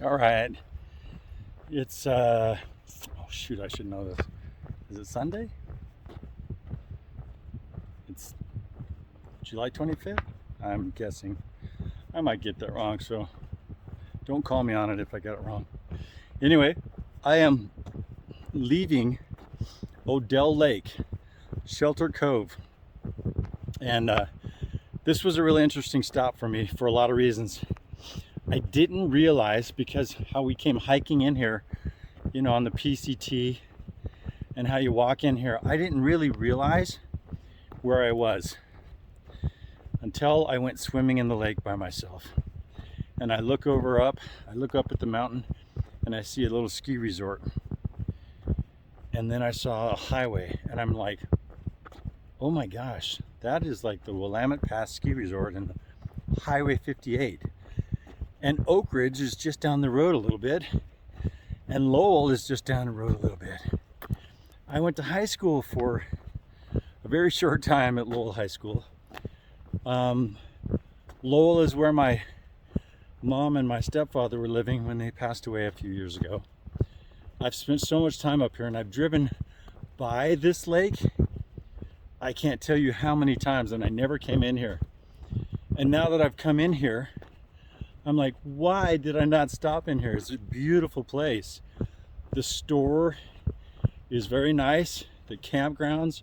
All right. It's oh shoot, I should know this. Is it Sunday? It's July 25th? I'm guessing. I might get that wrong, so don't call me on it if I get it wrong. Anyway, I am leaving Odell Lake, Shelter Cove. And this was a really interesting stop for me for a lot of reasons. I didn't realize, because how we came hiking in here, you know, on the PCT, and how you walk in here, I didn't really realize where I was until I went swimming in the lake by myself. And I look up at the mountain, and I see a little ski resort. And then I saw a highway, and I'm like, oh my gosh, that is like the Willamette Pass Ski Resort and Highway 58. And Oak Ridge is just down the road a little bit, and Lowell is just down the road a little bit. I went to high school for a very short time at Lowell High School. Lowell is where my mom and my stepfather were living when they passed away a few years ago. I've spent so much time up here, and I've driven by this lake. I can't tell you how many times, and I never came in here. And now that I've come in here, I'm like, why did I not stop in here? It's a beautiful place. The store is very nice. The campgrounds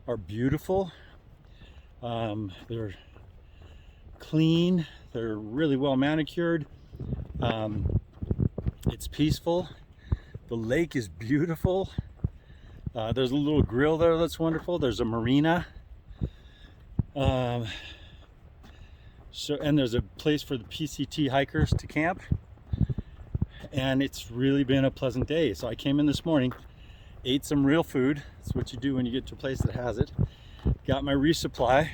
are beautiful. They're clean. They're really well manicured. It's peaceful. The lake is beautiful. There's a little grill there that's wonderful. There's a marina. And there's a place for the PCT hikers to camp. And it's really been a pleasant day. So I came in this morning, ate some real food. That's what you do when you get to a place that has it. Got my resupply.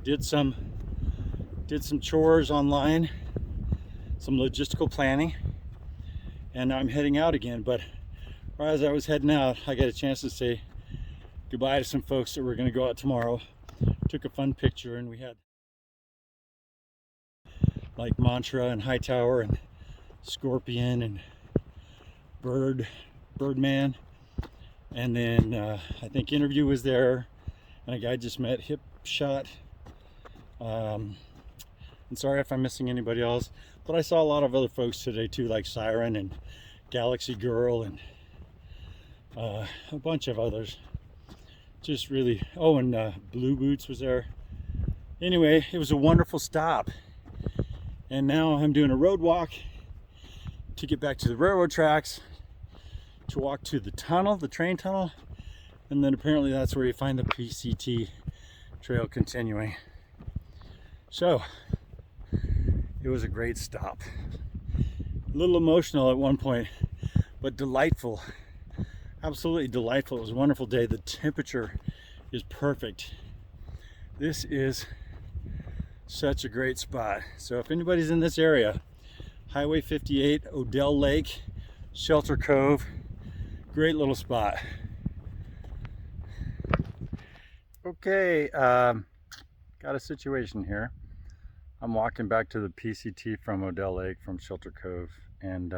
Did some chores online, some logistical planning, and now I'm heading out again. But as I was heading out, I got a chance to say goodbye to some folks that were going to go out tomorrow. Took a fun picture, and we had like Mantra and Hightower and Scorpion and Birdman, and then I think Interview was there, and a guy just met, Hip Shot. I'm sorry if I'm missing anybody else, but I saw a lot of other folks today too, like Siren and Galaxy Girl and a bunch of others. Just really, and Blue Boots was there. Anyway, it was a wonderful stop, and now I'm doing a road walk to get back to the railroad tracks, to walk to the tunnel, the train tunnel, and then apparently that's where you find the PCT trail continuing. So it was a great stop. A little emotional at one point, but delightful. Absolutely delightful. It was a wonderful day. The temperature is perfect. This is such a great spot. So if anybody's in this area, Highway 58, Odell Lake, Shelter Cove, great little spot. Okay, got a situation here. I'm walking back to the PCT from Odell Lake, from Shelter Cove, and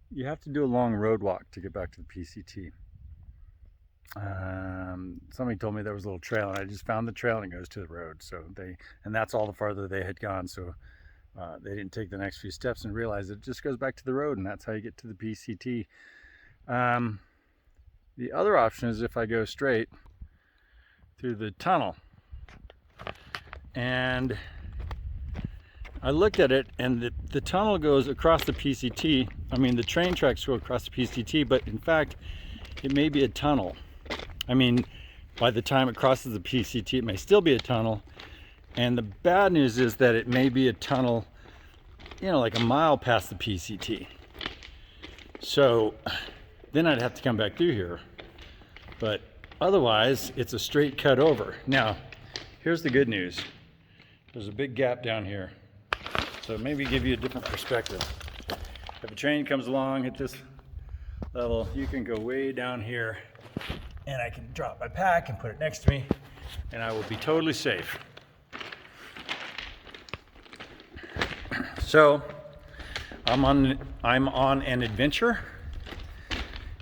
you have to do a long road walk to get back to the PCT. Somebody told me there was a little trail, and I just found the trail and it goes to the road. So and that's all the farther they had gone. So they didn't take the next few steps and realize it just goes back to the road, and that's how you get to the PCT. The other option is if I go straight through the tunnel. And I looked at it, and the tunnel goes across the PCT. I mean, the train tracks go across the PCT, but in fact, it may be a tunnel. I mean, by the time it crosses the PCT, it may still be a tunnel. And the bad news is that it may be a tunnel, you know, like a mile past the PCT. So then I'd have to come back through here. But otherwise, it's a straight cut over. Now, here's the good news. There's a big gap down here. So maybe give you a different perspective. If a train comes along at this level, you can go way down here, and I can drop my pack and put it next to me, and I will be totally safe. So I'm on an adventure,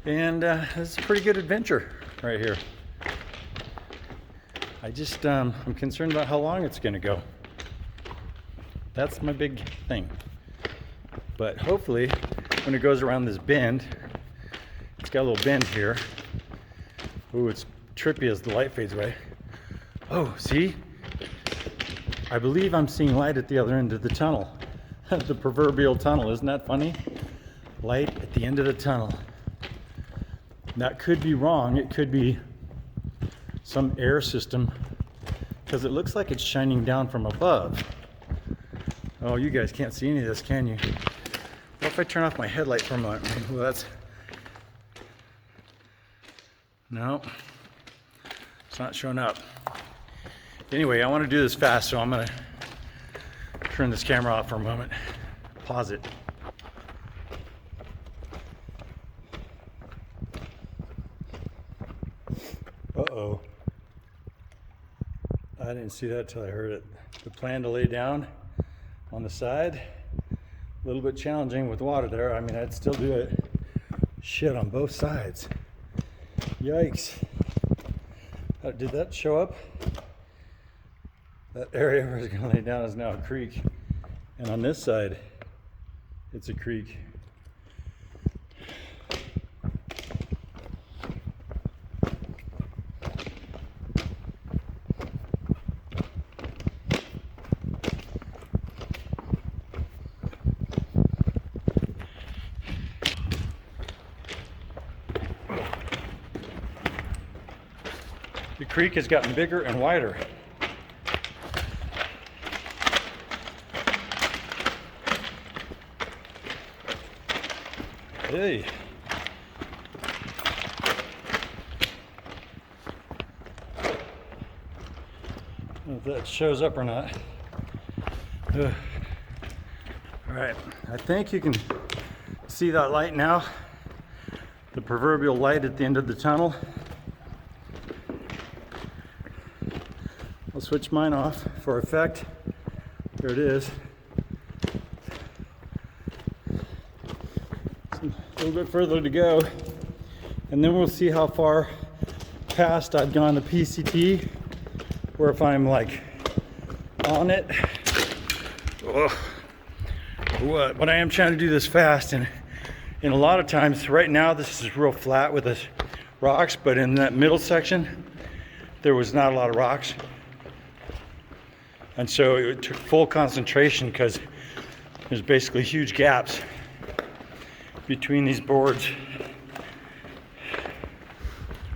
and this is a pretty good adventure right here. I just I'm concerned about how long it's gonna go. That's my big thing. But hopefully when it goes around this bend, it's got a little bend here. Ooh, it's trippy as the light fades away. Oh, see? I believe I'm seeing light at the other end of the tunnel. The proverbial tunnel, isn't that funny? Light at the end of the tunnel. That could be wrong. It could be some air system, because it looks like it's shining down from above. Oh, you guys can't see any of this, can you? What if I turn off my headlight for a moment? Well, that's... No, it's not showing up. Anyway, I want to do this fast, so I'm going to turn this camera off for a moment. Pause it. Uh-oh. I didn't see that till I heard it. The plan to lay down on the side, a little bit challenging with water there. I mean, I'd still do it. Shit, on both sides. Yikes. Did that show up? That area where I was gonna lay down is now a creek. And on this side, it's a creek. The creek has gotten bigger and wider. Hey. I don't know if that shows up or not. All right, I think you can see that light now. The proverbial light at the end of the tunnel. I'll switch mine off for effect. There it is. A little bit further to go, and then we'll see how far past I've gone the PCT, or if I'm like on it. But I am trying to do this fast, and a lot of times, right now this is real flat with the rocks, but in that middle section there was not a lot of rocks, and so it took full concentration because there's basically huge gaps between these boards.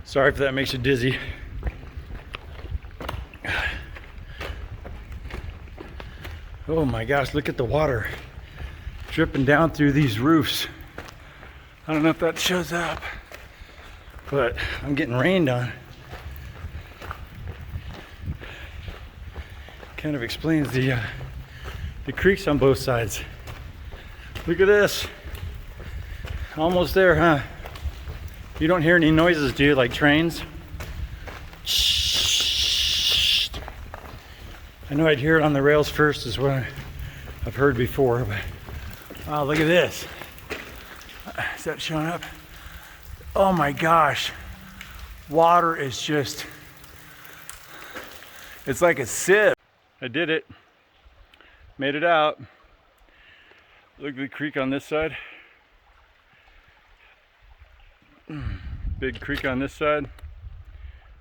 Sorry if that makes you dizzy. Oh my gosh, look at the water dripping down through these roofs. I don't know if that shows up, but I'm getting rained on. Kind of explains the creeks on both sides. Look at this. Almost there, huh? You don't hear any noises, do you? Like trains? I know I'd hear it on the rails first, is what I've heard before, but wow, look at this. Is that showing up? Oh my gosh. Water is just, it's like a sieve. I did it. Made it out. Look at the creek on this side. Big creek on this side.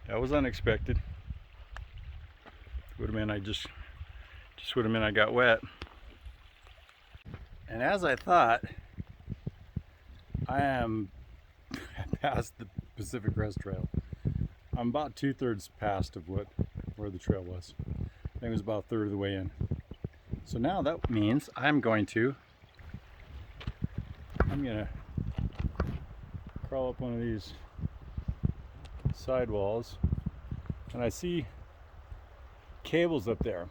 That was unexpected. Would have been I just would have meant I got wet. And as I thought, I am past the Pacific Crest Trail. I'm about 2/3 past of where the trail was. I think it was about a third of the way in. So now that means I'm gonna crawl up one of these sidewalls, and I see cables up there,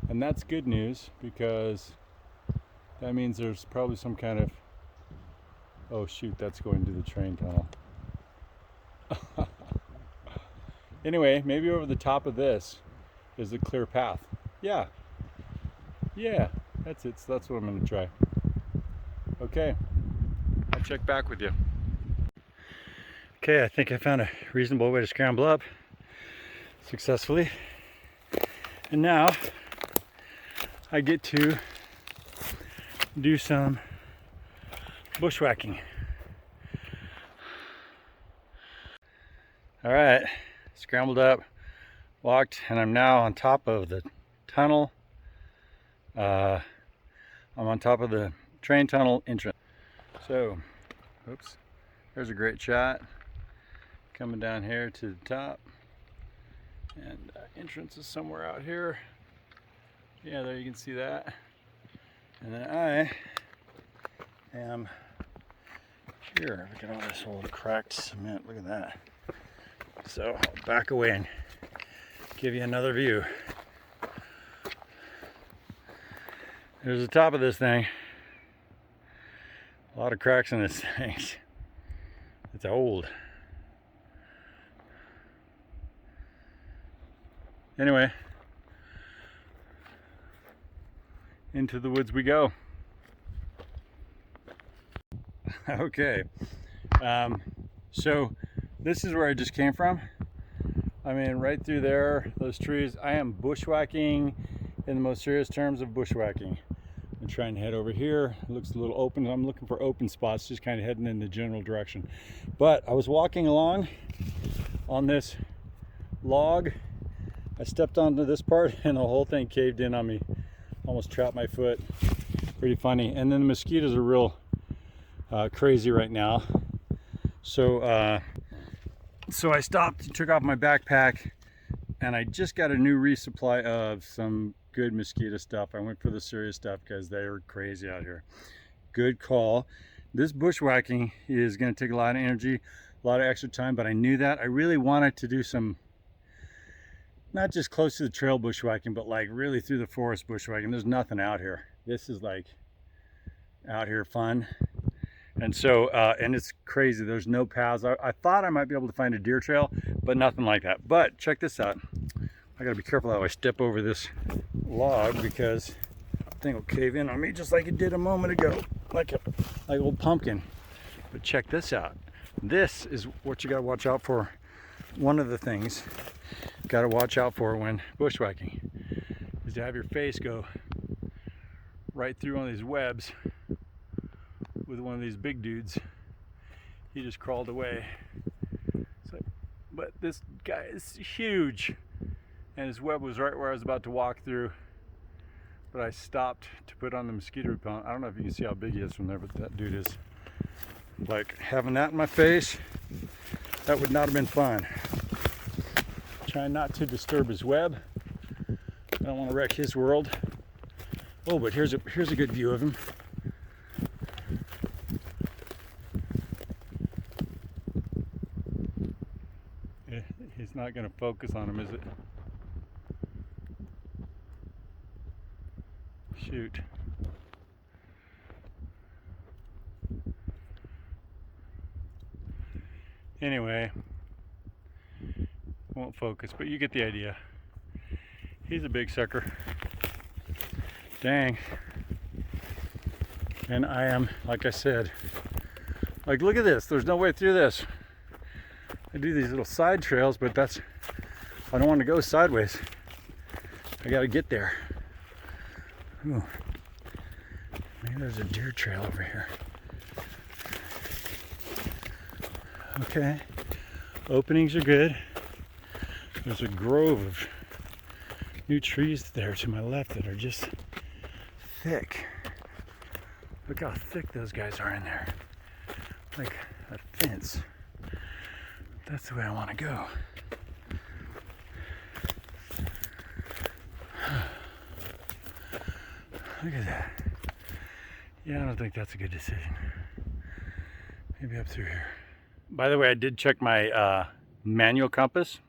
and that's good news because that means there's probably some kind of, oh shoot, that's going to the train tunnel. Anyway, maybe over the top of this is a clear path. Yeah, That's it, so that's what I'm gonna try. Okay, I'll check back with you. Okay, I think I found a reasonable way to scramble up successfully. And now I get to do some bushwhacking. All right, scrambled up, walked, and I'm now on top of the tunnel. I'm on top of the train tunnel entrance. So, oops, there's a great shot coming down here to the top. And entrance is somewhere out here. Yeah, there you can see that. And then I am here. Look at all this old cracked cement. Look at that. So I'll back away and give you another view. There's the top of this thing. A lot of cracks in this thing. It's old. Anyway, into the woods we go. Okay, so this is where I just came from. I mean, right through there, those trees. I am bushwhacking in the most serious terms of bushwhacking. I'm trying to head over here. It looks a little open. I'm looking for open spots, just kind of heading in the general direction. But I was walking along on this log. I stepped onto this part and the whole thing caved in on me. Almost trapped my foot. Pretty funny. And then the mosquitoes are real crazy right now. So I stopped, took off my backpack, and I just got a new resupply of some good mosquito stuff. I went for the serious stuff because they are crazy out here. Good call. This bushwhacking is going to take a lot of energy, a lot of extra time, but I knew that. I really wanted to do some, not just close to the trail bushwhacking, but like really through the forest bushwhacking. There's nothing out here. This is like out here fun. And so, and it's crazy. There's no paths. I thought I might be able to find a deer trail, but nothing like that. But check this out. I gotta be careful how I step over this log because the thing will cave in on me just like it did a moment ago, like old pumpkin. But check this out. This is what you gotta watch out for. One of the things you gotta watch out for when bushwhacking is to have your face go right through one of these webs with one of these big dudes. He just crawled away. So, but this guy is huge, and his web was right where I was about to walk through. But I stopped to put on the mosquito repellent. I don't know if you can see how big he is from there, but that dude is like having that in my face. That would not have been fun. Trying not to disturb his web. I don't want to wreck his world. Oh, but here's a good view of him. He's not going to focus on him, is it? Shoot. Anyway, won't focus, but you get the idea. He's a big sucker. Dang. And I am, like I said, like look at this. There's no way through this. I do these little side trails, but I don't want to go sideways. I got to get there. Ooh. Maybe there's a deer trail over here. Okay. Openings are good. There's a grove of new trees there to my left that are just thick. Look how thick those guys are in there. Like a fence. That's the way I want to go. Look at that. Yeah, I don't think that's a good decision. Maybe up through here. By the way, I did check my manual compass,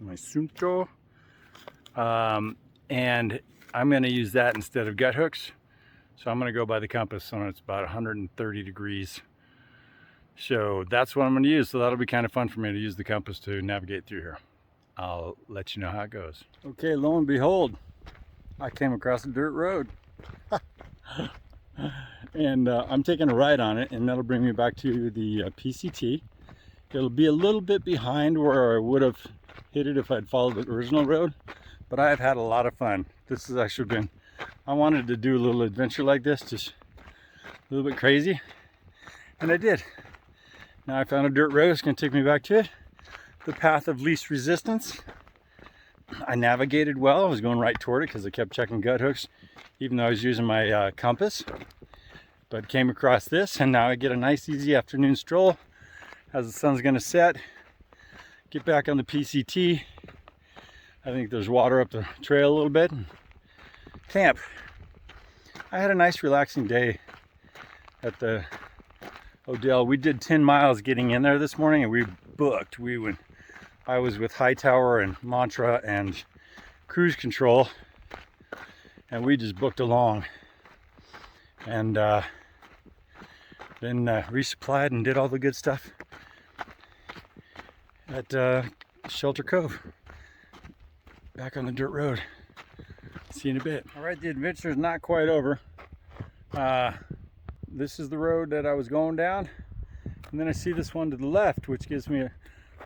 my Sunto, and I'm going to use that instead of gut hooks. So I'm going to go by the compass, and it's about 130 degrees. So that's what I'm going to use. So that'll be kind of fun for me to use the compass to navigate through here. I'll let you know how it goes. Okay, lo and behold, I came across a dirt road. And I'm taking a ride on it, and that'll bring me back to the PCT. It'll be a little bit behind where I would have hit it if I'd followed the original road, but I've had a lot of fun. This has actually been, I wanted to do a little adventure like this, just a little bit crazy, and I did. Now I found a dirt road. It's going to take me back to it, the path of least resistance. I navigated well. I was going right toward it because I kept checking gut hooks, even though I was using my compass. But came across this, and now I get a nice easy afternoon stroll as the sun's going to set. Get back on the PCT. I think there's water up the trail a little bit. And camp. I had a nice relaxing day at the Odell. We did 10 miles getting in there this morning, and we booked. I was with Hightower and Mantra and Cruise Control, and we just booked along. And then resupplied and did all the good stuff at Shelter Cove. Back on the dirt road. See you in a bit. All right, the adventure is not quite over. This is the road that I was going down, and then I see this one to the left, which gives me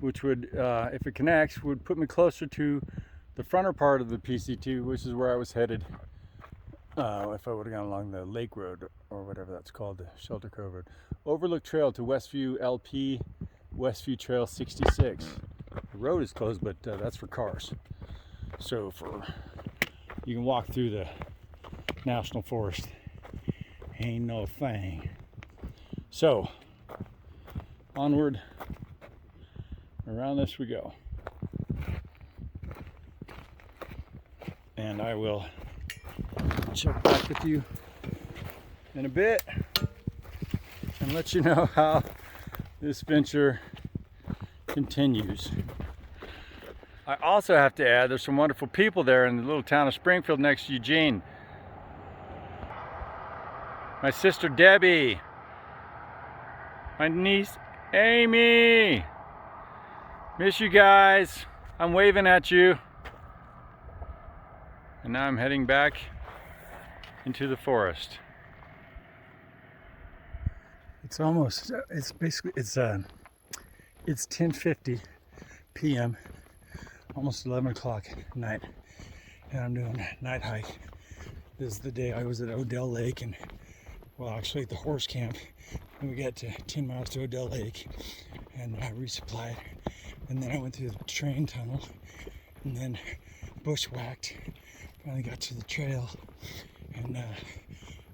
which would, if it connects, would put me closer to the fronter part of the PCT, which is where I was headed. If I would have gone along the Lake Road, or whatever that's called, the Shelter Cove Road. Overlook Trail to Westview LP, Westview Trail 66. The road is closed, but that's for cars. So you can walk through the National Forest. Ain't no thing. So, onward, around this we go. And I will check back with you in a bit and let you know how this venture continues. I also have to add, there's some wonderful people there in the little town of Springfield next to Eugene. My sister Debbie, my niece Amy. Miss you guys. I'm waving at you. And now I'm heading back into the forest. It's 10:50 p.m. almost 11 o'clock at night, and I'm doing a night hike. This is the day I was at Odell Lake, and well, actually at the horse camp, and we got to 10 miles to Odell Lake, and I resupplied, and then I went through the train tunnel, and then bushwhacked, finally got to the trail, and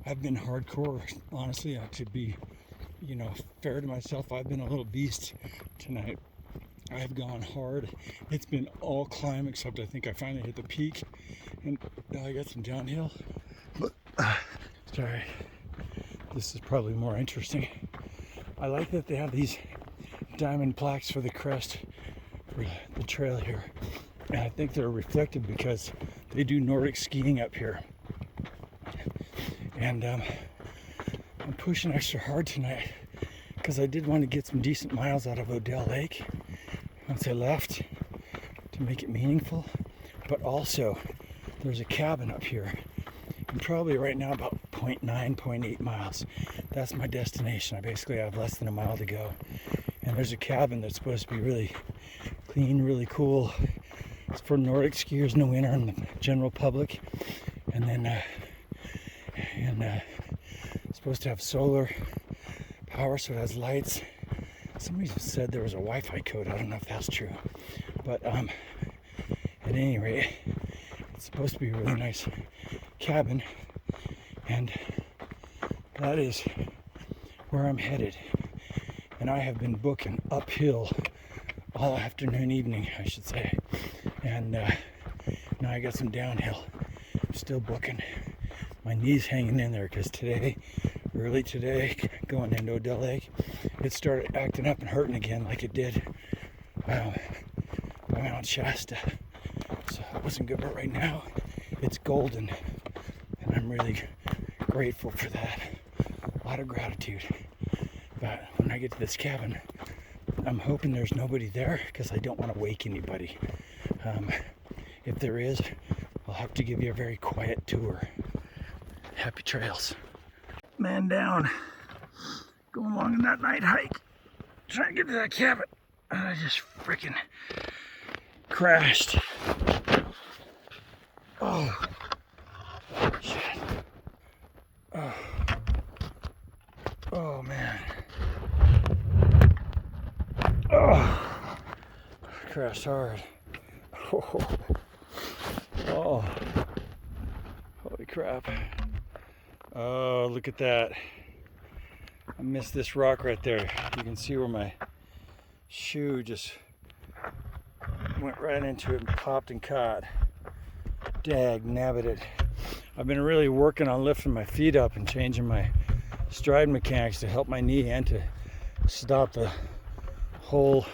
I've been hardcore, honestly. To be, fair to myself, I've been a little beast tonight. I've gone hard. It's been all climb, except I think I finally hit the peak, and now I got some downhill. But sorry, this is probably more interesting. I like that they have these diamond plaques for the crest for the trail here, and I think they're reflective because they do Nordic skiing up here. And I'm pushing extra hard tonight because I did want to get some decent miles out of Odell Lake once I left to make it meaningful. But also, there's a cabin up here, and probably right now about 0.8 miles. That's my destination. I basically have less than a mile to go. And there's a cabin that's supposed to be really clean, really cool. It's for Nordic skiers in the winter and the general public. And then it's supposed to have solar power, so it has lights. Somebody said there was a Wi-Fi code. I don't know if that's true, but at any rate, it's supposed to be a really nice cabin, and that is where I'm headed. And I have been booking uphill all afternoon, evening, I should say, and now I got some downhill. I'm still booking. My knee's hanging in there because early today, going into Odell Lake, it started acting up and hurting again like it did by Mount Shasta. So it wasn't good, but right now it's golden, and I'm really grateful for that. A lot of gratitude. But when I get to this cabin, I'm hoping there's nobody there because I don't want to wake anybody. If there is, I'll have to give you a very quiet tour. Happy trails. Man down, going along in that night hike, trying to get to that cabin. And I just freaking crashed. Oh, shit. Oh man. Oh, crashed hard. Oh, holy crap. Oh, look at that. I missed this rock right there. You can see where my shoe just went right into it and popped and caught. Dag nabbit it. I've been really working on lifting my feet up and changing my stride mechanics to help my knee and to stop the whole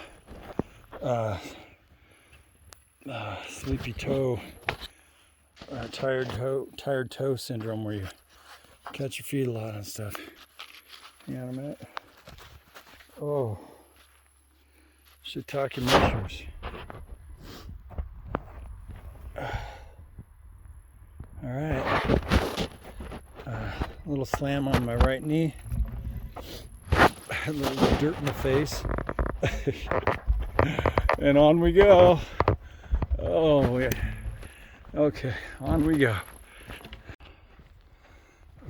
sleepy toe, tired toe syndrome, where you catch your feet a lot and stuff. Hang on a minute. Oh, shiitake mushrooms. All right. A little slam on my right knee. A little dirt in the face. And on we go. Oh, yeah. Okay, on we go.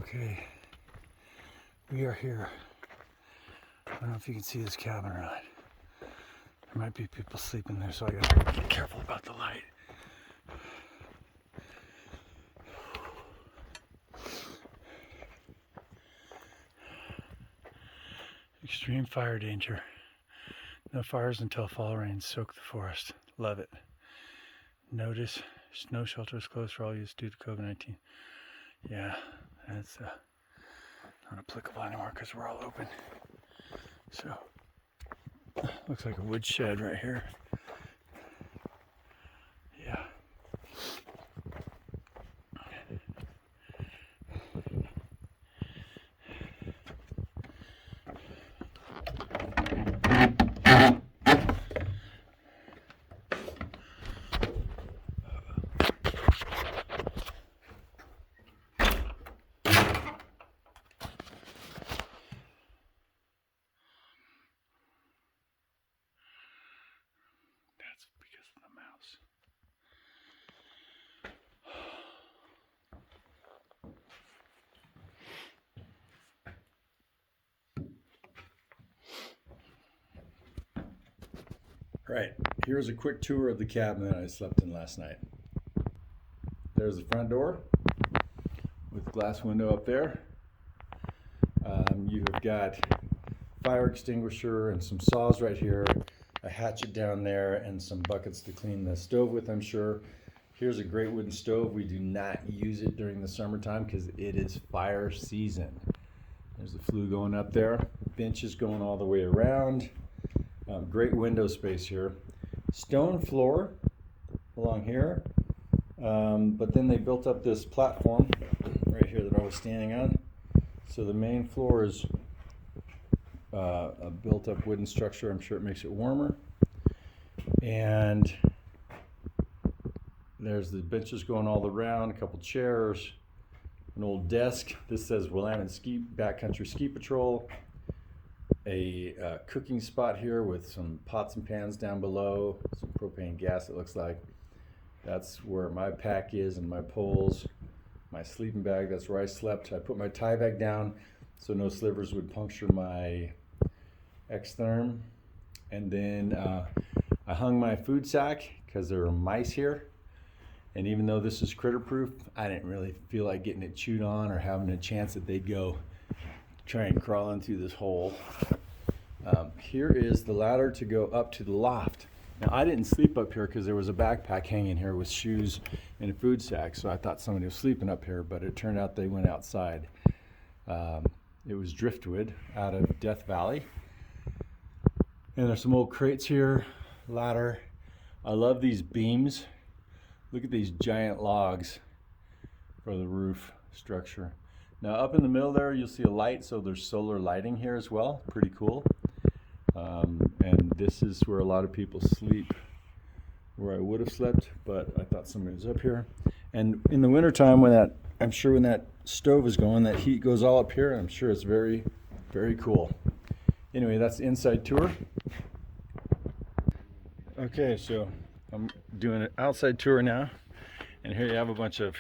Okay, we are here. I don't know if you can see this cabin or not. There might be people sleeping there, so I gotta be careful about the light. Extreme fire danger. No fires until fall rains soak the forest. Love it. Notice snow shelter is closed for all use due to COVID-19. Yeah, that's not applicable anymore because we're all open. So, looks like a woodshed right here. Yeah. That's because of the mouse. Right, here's a quick tour of the cabin that I slept in last night. There's the front door with glass window up there. You have got fire extinguisher and some saws right here, a hatchet down there, and some buckets to clean the stove with, I'm sure. Here's a great wooden stove. We do not use it during the summertime because it is fire season. There's the flue going up there. Benches going all the way around. Great window space here. Stone floor along here. But then they built up this platform right here that I was standing on. So the main floor is a built-up wooden structure. I'm sure it makes it warmer. And there's the benches going all around, a couple chairs, an old desk. This says Willamette Backcountry Ski Patrol. A cooking spot here with some pots and pans down below, some propane gas it looks like. That's where my pack is and my poles. My sleeping bag, that's where I slept. I put my tie bag down so no slivers would puncture my X-Therm. And then I hung my food sack because there are mice here. And even though this is critter proof, I didn't really feel like getting it chewed on or having a chance that they'd go try and crawl into this hole. Here is the ladder to go up to the loft. Now I didn't sleep up here because there was a backpack hanging here with shoes and a food sack, so I thought somebody was sleeping up here, but it turned out they went outside. It was driftwood out of Death Valley. And there's some old crates here, ladder. I love these beams. Look at these giant logs for the roof structure. Now up in the middle there, you'll see a light, so there's solar lighting here as well. Pretty cool. And this is where a lot of people sleep, where I would have slept, but I thought somebody was up here. And in the wintertime when that I'm sure when that stove is going, that heat goes all up here, and I'm sure it's very, very cool. Anyway, that's the inside tour. Okay, so I'm doing an outside tour now, and here you have a bunch of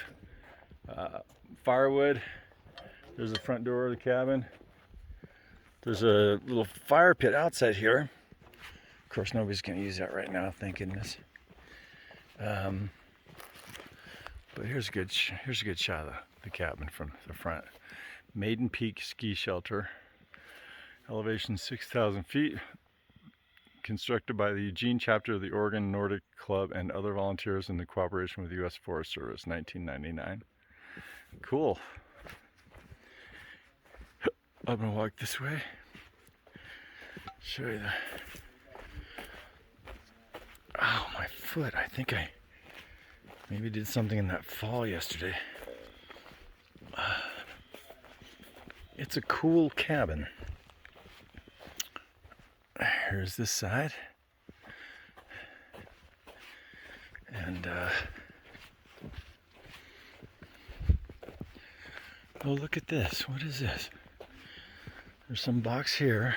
firewood. There's the front door of the cabin. There's a little fire pit outside here. Of course, nobody's going to use that right now, thank goodness. But here's a good shot of the cabin from the front. Maiden Peak Ski Shelter, elevation 6,000 feet, constructed by the Eugene chapter of the Oregon Nordic Club and other volunteers in the cooperation with the U.S. Forest Service, 1999. Cool. I'm gonna walk this way. Show you the. Oh, my foot. I think I maybe did something in that fall yesterday. It's a cool cabin. Here's this side. And oh, look at this. What is this? There's some box here.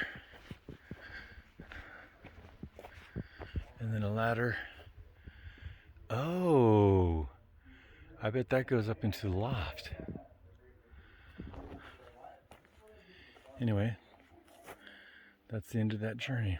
And then a ladder. Oh, I bet that goes up into the loft. Anyway, that's the end of that journey.